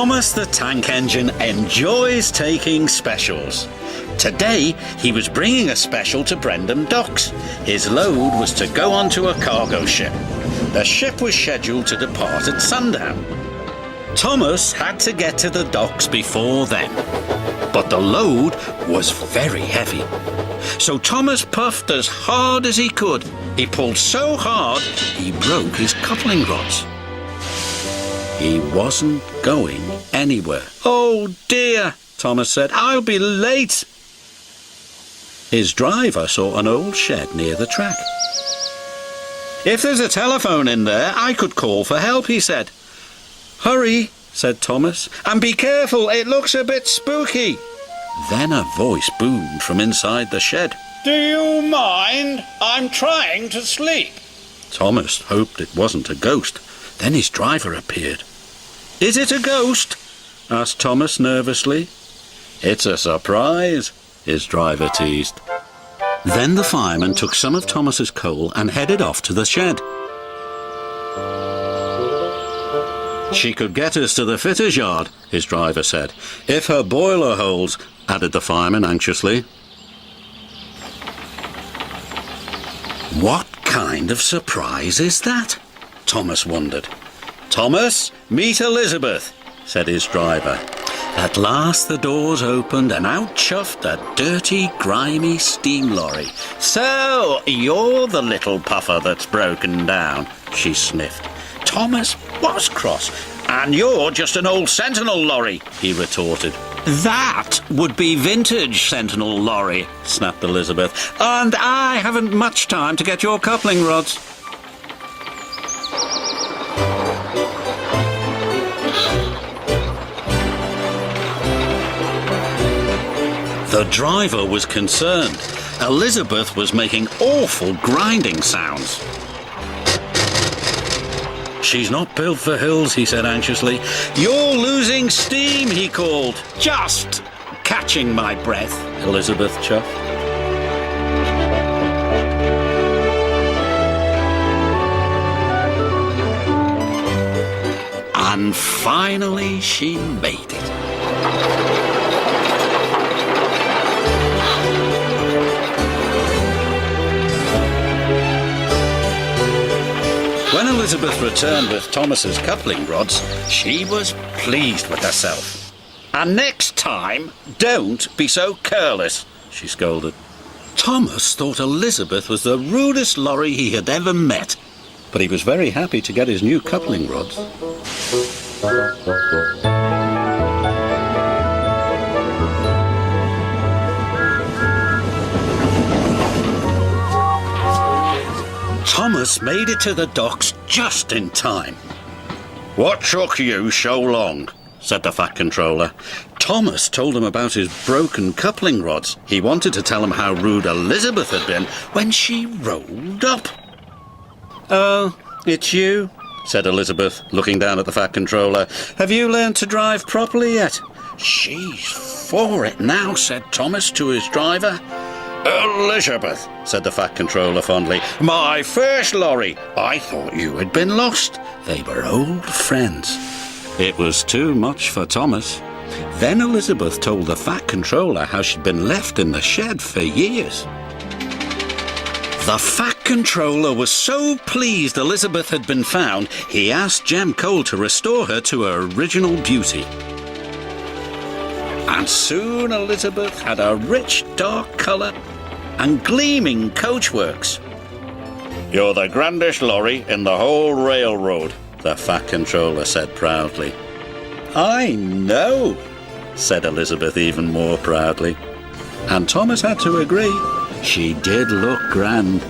Thomas the Tank Engine enjoys taking specials. Today, he was bringing a special to Brendam Docks. His load was to go onto a cargo ship. The ship was scheduled to depart at sundown. Thomas had to get to the docks before then, but the load was very heavy. So Thomas puffed as hard as he could. He pulled so hard, he broke his coupling rods. He wasn't going anywhere. "Oh dear," Thomas said, "I'll be late." His driver saw an old shed near the track. "If there's a telephone in there, I could call for help," he said. "Hurry," said Thomas, "and be careful, it looks a bit spooky." Then a voice boomed from inside the shed. "Do you mind? I'm trying to sleep." Thomas hoped it wasn't a ghost. Then his driver appeared. "Is it a ghost?" asked Thomas nervously. "It's a surprise," his driver teased. Then the fireman took some of Thomas's coal and headed off to the shed. "She could get us to the fitter's yard," his driver said. "If her boiler holds," added the fireman anxiously. What kind of surprise is that? Thomas wondered. "Thomas, meet Elizabeth," said his driver. At last the doors opened and out chuffed a dirty, grimy steam lorry. "So, you're the little puffer that's broken down," she sniffed. Thomas was cross. "And you're just an old Sentinel lorry," he retorted. "That would be vintage Sentinel lorry," snapped Elizabeth. "And I haven't much time to get your coupling rods." The driver was concerned. Elizabeth was making awful grinding sounds. "She's not built for hills," he said anxiously. "You're losing steam," he called. "Just catching my breath," Elizabeth chuffed. And finally she made it. When Elizabeth returned with Thomas's coupling rods, she was pleased with herself. "And next time, don't be so careless," she scolded. Thomas thought Elizabeth was the rudest lorry he had ever met, but he was very happy to get his new coupling rods. Thomas made it to the docks just in time. "What took you so long?" said the Fat Controller. Thomas told him about his broken coupling rods. He wanted to tell him how rude Elizabeth had been when she rolled up. "Oh, it's you," said Elizabeth, looking down at the Fat Controller. "Have you learned to drive properly yet?" "She's for it now," said Thomas to his driver. "Elizabeth," said the Fat Controller fondly. "My first lorry. I thought you had been lost." They were old friends. It was too much for Thomas. Then Elizabeth told the Fat Controller how she'd been left in the shed for years. The Fat Controller was so pleased Elizabeth had been found, he asked Jem Cole to restore her to her original beauty. And soon Elizabeth had a rich dark colour and gleaming coachworks. "You're the grandest lorry in the whole railroad," the Fat Controller said proudly. "I know," said Elizabeth even more proudly. And Thomas had to agree. She did look grand.